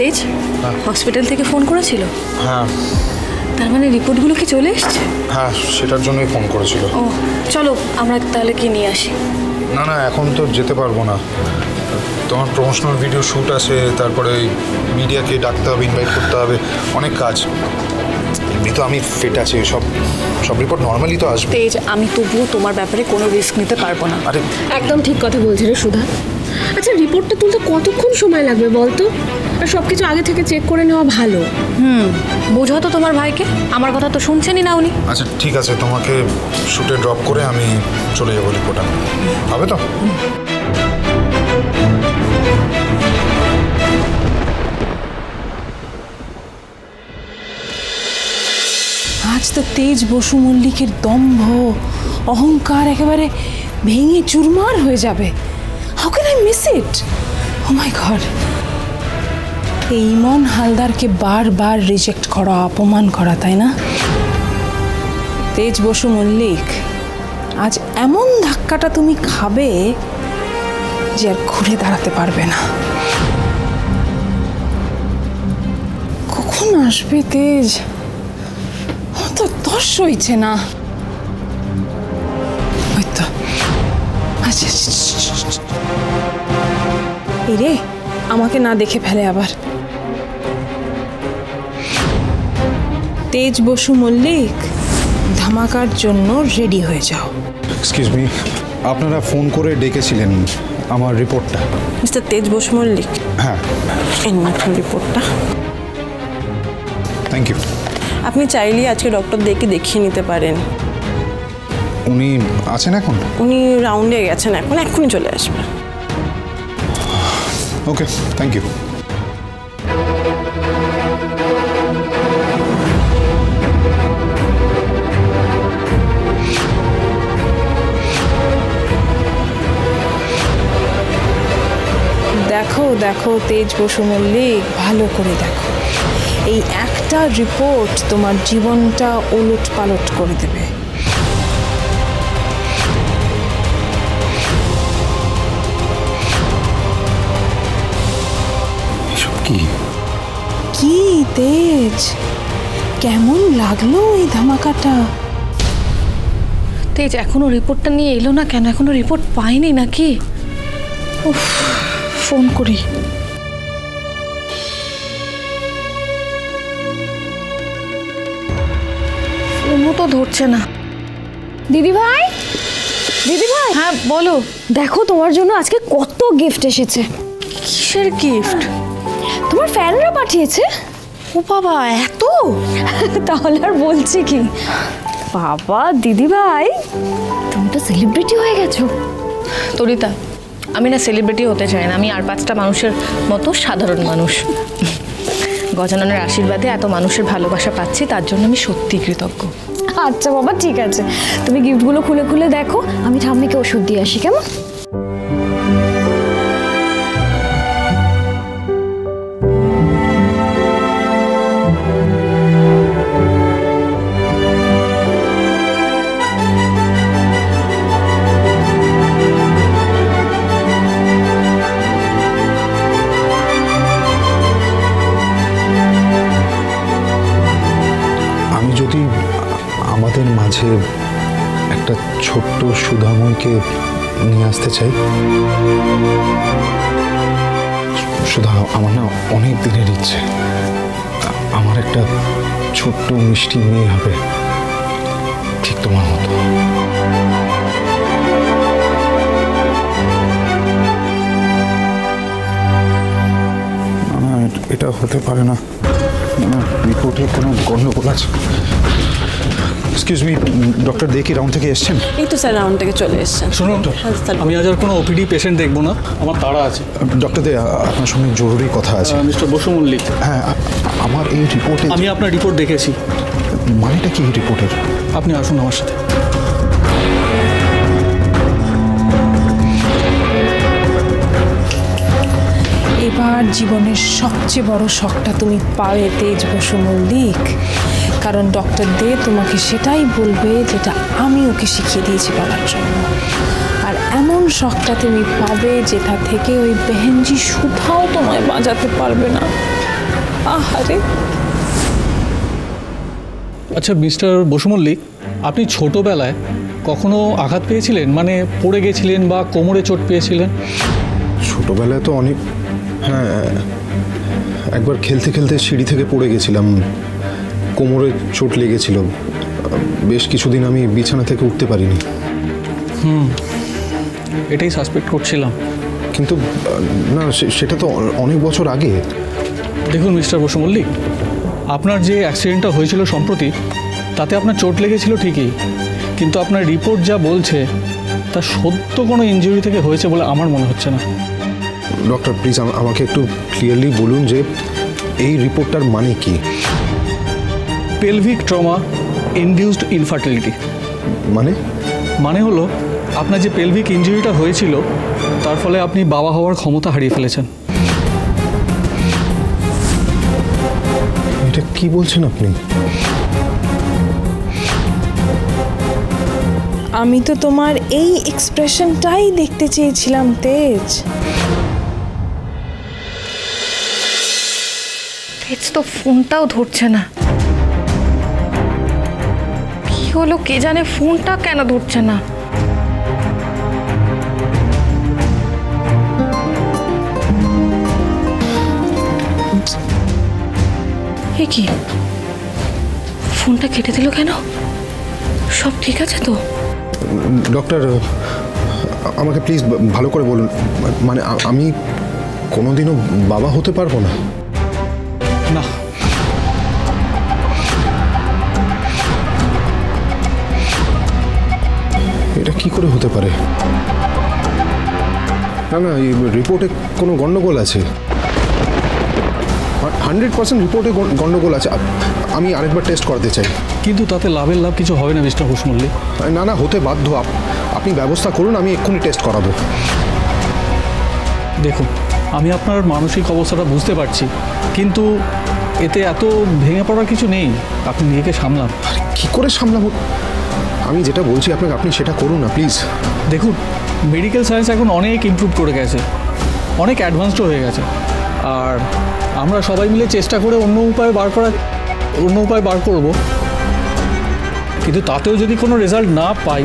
তেজ হসপিটাল থেকে ফোন করেছিল? হ্যাঁ। তার মানে রিপোর্টগুলো কি চলে এসছে? হ্যাঁ, সেটার জন্যই ফোন করেছিল। ও চলো আমরা তাহলে কি নিয়ে আসি। না না, এখন তো যেতে পারবো না। তোমার প্রমোশনাল ভিডিও শ্যুট আছে, তারপরে মিডিয়াকে ডাকতে হবে, ইনভাইট করতে হবে, অনেক কাজ। এমনি তো আমি ফিট আছি, সব রিপোর্ট নর্মালি তো আসবে। তেজ, আমি তবুও তোমার ব্যাপারে কোনো রিস্ক নিতে পারবো না। আরে একদম ঠিক কথা বলছি রে সুধা। আচ্ছা, রিপোর্টটা তুলতে কতক্ষণ সময় লাগবে বলতো? আর সব কিছু আগে থেকে চেক করে নেওয়া ভালো। বোঝো তো তোমার ভাইকে, আমার কথা তো শুনছেনই না উনি। আচ্ছা ঠিক আছে, তোমাকে শ্যুটে ড্রপ করে আমি চলে যাবো রিপোর্ট আনতে, হবে তো? আজ তো তেজ বসু মল্লিকের দম্ভ অহংকার একেবারে ভেঙে চুরমার হয়ে যাবে। How can I miss it? Oh my god! এই ইমন হালদারকে বারবার রিজেক্ট করা, অপমান করা, তাই না? তেজ বসু মল্লিক, আজ এমন ধাক্কাটা তুমি খাবে যে আর ঘুরে দাঁড়াতে পারবে না। কখন আসবে তেজ? তো দশ হইছে না। ওই তো। আচ্ছা এই রে, আমাকে না দেখে ফেলে আবার। তেজ বসু মল্লিক, ধামাকার জন্য রেডি হয়ে যাও। এক্সকিউজ মি, আপনারা ফোন করে ডেকেছিলেন আমার রিপোর্টটা? মিস্টার তেজ বসু মল্লিক, হ্যাঁ। এই মাত্র রিপোর্টটা। Thank you. আপনি চাইলেই আজকে ডক্টর দেখে দেখিয়ে নিতে পারেন। উনি আছেন এখন? উনি রাউন্ডে গেছেন, এখন এক্ষুনি চলে আসবে। ওকে, থ্যাংক ইউ। দেখো দেখো তেজ বসু মল্লিক, ভালো করে দেখো। এই একটা রিপোর্ট তোমার জীবনটা ওলট পালট করে দেবে। এসব কি? কি তেজ, কেমন লাগলো এই ধামাকাটা? তেজ এখনো রিপোর্টটা নিয়ে এলো না কেন? এখনো রিপোর্ট পাইনি নাকি? উফ, ফোন করি। ফোনও তো ধরছে না। দিদি ভাই, দিদি ভাই, হ্যাঁ বলো। দেখো তোমার জন্য আজকে কত গিফট এসেছে। কিসের গিফট? তোমার ফ্যানরা পাঠিয়েছে। ও বাবা, এত! তাহলে আর বলছি কি, বাবা দিদি ভাই তুমি তো সেলিব্রিটি হয়ে গেছো। তরিতা, আমি না সেলিব্রিটি হতে চাই না, আমি আর 5টা মানুষের মতো সাধারণ মানুষ। গজাননের আশীর্বাদে এত মানুষের ভালোবাসা পাচ্ছি, তার জন্য আমি সত্যি কৃতজ্ঞ। আচ্ছা বাবা ঠিক আছে, তুমি গিফটগুলো খুলে খুলে দেখো, আমি ঠাম্মিকে ওষুধ দিয়ে আসি, কেমন? আমি যদি আমাদের মাঝে একটা ছোট্ট সুধাময়কে নিয়ে আসতে চাই, সুধা আমার না অনেক দিনের ইচ্ছে, আমার একটা ছোট্ট মিষ্টি মেয়ে হবে, ঠিক তোমার মতো। না, এটা হতে পারে না। রিপোর্টে কোনো গন্ডগোল আছে। এক্সকিউজ মি, ডক্টর দে কি রাউন্ড থেকে এসছেন? এই তো স্যার রাউন্ড থেকে চলে এসছেন। শুনুন, আমি আজ আর কোনো ওপিডি পেশেন্ট দেখবো না, আমার তাড়া আছে। ডক্টর দে, আপনার সঙ্গে জরুরি কথা আছে। মিস্টার বসু মল্লিক, হ্যাঁ, আমার এই রিপোর্টে আমি আপনার রিপোর্ট দেখেছি। মানেটা কি এই রিপোর্টের? আপনি আসুন আমার সাথে। এবার জীবনের সবচেয়ে বড় শখটা তুমি পাবে তেজ বসু মল্লিক, কারণ ডক্টর দে তোমাকে সেটাই বলবে যেটা আমি ওকে শিখিয়ে দিয়েছি বলার জন্য। আর এমন শখটা তুমি পাবে যেটা থেকে ওই বেহেনজি সুধাও তোমায় বাঁচাতে পারবে না। আরে আচ্ছা মিস্টার বসু মল্লিক, আপনি ছোটবেলায় কখনো আঘাত পেয়েছিলেন, মানে পড়ে গেছিলেন বা কোমরে চোট পেয়েছিলেন? ছোটবেলায় তো অনেক, হ্যাঁ, একবার খেলতে খেলতে সিঁড়ি থেকে পড়ে গেছিলাম, কোমরে চোট লেগেছিল, বেশ কিছুদিন আমি বিছানা থেকে উঠতে পারিনি। এটাই সাসপেক্ট করছিলাম। কিন্তু না, সেটা তো অনেক বছর আগে। দেখুন মিস্টার বসু মল্লিক, আপনার যে অ্যাক্সিডেন্টটা হয়েছিল সম্প্রতি, তাতে আপনার চোট লেগেছিল ঠিকই, কিন্তু আপনার রিপোর্ট যা বলছে তা সত্য কোনো ইনজুরি থেকে হয়েছে বলে আমার মনে হচ্ছে না। ডক্টর প্লিজ আমাকে একটু ক্লিয়ারলি বলুন যে এই রিপোর্টটার মানে কি? Pelvic trauma induced infertility. মানে হলো আপনার যে পেলভিক ইনজুরিটা হয়েছিল তার ফলে আপনি বাবা হওয়ার ক্ষমতা হারিয়ে ফেলেছেন। এটা কি বলছেন আপনি? আমি তো তোমার এই এক্সপ্রেশনটাই দেখতে চেয়েছিলাম তেজ। তেজ তো ফোনটাও ধরছে না, কি হলো কে জানে, ফোনটা কেন ধরছে না? এ কি, ফোনটা কেটে দিল কেন? সব ঠিক আছে তো? ডক্টর আমাকে প্লিজ ভালো করে বলুন, মানে আমি কোনোদিনও বাবা হতে পারবো না? না, এটা কি করে হতে পারে? না না, এই রিপোর্টে কোনো গন্ডগোল আছে, 100% রিপোর্টে গন্ডগোল আছে। আমি আরেকবার টেস্ট করাতে চাই। কিন্তু তাতে লাভের লাভ কিছু হবে না মিস্টার বসু মল্লিক। না না, হতে বাধ্য। আপনি ব্যবস্থা করুন, আমি এক্ষুনি টেস্ট করাবো। দেখুন, আমি আপনার মানসিক অবস্থাটা বুঝতে পারছি, কিন্তু এতে এত ভেঙে পড়ার কিছু নেই। আপনি নিজেকে সামলান। কি করে সামলাবো? আমি যেটা বলছি আপনাকে, আপনি সেটা করুন না প্লিজ। দেখুন, মেডিকেল সায়েন্স এখন অনেক ইমপ্রুভ করে গেছে, অনেক অ্যাডভান্সড হয়ে গেছে, আর আমরা সবাই মিলে চেষ্টা করে অন্য উপায় বার করব। কিন্তু তাতেও যদি কোনো রেজাল্ট না পাই,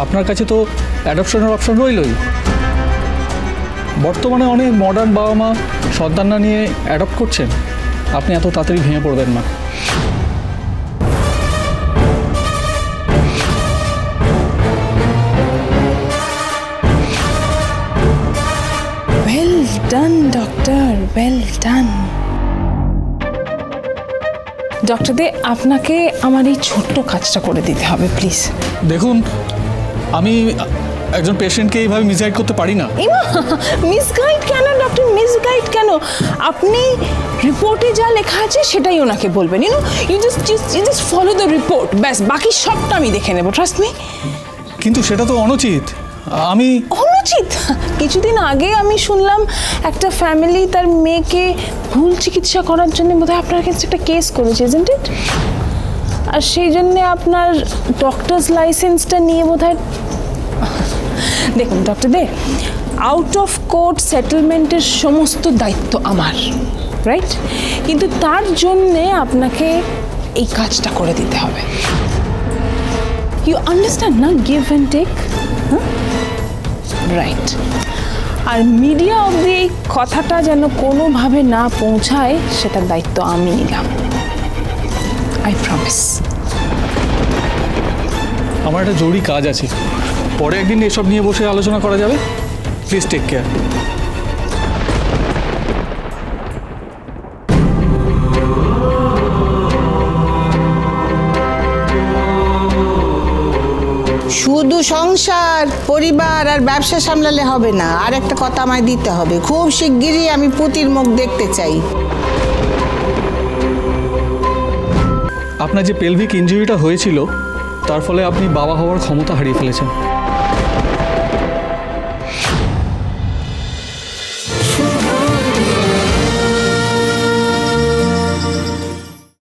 আপনার কাছে তো অ্যাডপশনের অপশন রইলই। বর্তমানে অনেক মডার্ন বাবা মা সন্তান না নিয়ে অ্যাডপ্ট করছেন। আপনি এত তাড়াতাড়ি ভেঙে পড়বেন না। Well done doctor, well done. Doctor De, আপনাকে আমার এই ছোট্ট কাজটা করে দিতে হবে প্লিজ। দেখুন, আমি একজন পেশেন্টকে এইভাবে মিসগাইড করতে পারি না। মিসগাইড কেন ডক্টর, মিসগাইড কেন? আপনি রিপোর্টে যা লেখা আছে সেটাই ওনাকে বলবেন। You just follow the report, ব্যাস, বাকি সবটা আমি দেখে নেব, ট্রাস্ট মি। কিন্তু সেটা তো অনুচিত। অনুচিত? কিছুদিন আগে আমি শুনলাম একটা ফ্যামিলি তার মেয়েকে ভুল চিকিৎসা করার জন্য বোধহয় আপনার কাছে একটা কেস করেছে, ইজন্ট ইট? আর সেই জন্যে আপনার ডক্টরস লাইসেন্সটা নিয়ে বোধহয়। দেখুন doctor De, out of court সেটেলমেন্টের সমস্ত দায়িত্ব আমার, রাইট? কিন্তু তার জন্যে আপনাকে এই কাজটা করে দিতে হবে। ইউ আন্ডারস্ট্যান্ড না, গিভ অ্যান্ড টেক। রাইট। আর মিডিয়া অবধি এই কথাটা যেন কোনোভাবে না পৌঁছায়, সেটার দায়িত্ব আমি নিলাম, আই প্রমিস। আমার একটা জরুরি কাজ আছে, পরে একদিন এসব নিয়ে বসে আলোচনা করা যাবে। Please take care. শুধু সংসার, পরিবার আর ব্যবসা সামলালে হবে না, আর একটা কথা আমায় দিতে হবে। খুব শিগগিরই আমি পুতির মুখ দেখতে চাই। আপনার যে পেলভিক ইনজুরিটা হয়েছিল তার ফলে আপনি বাবা হওয়ার ক্ষমতা হারিয়ে ফেলেছেন।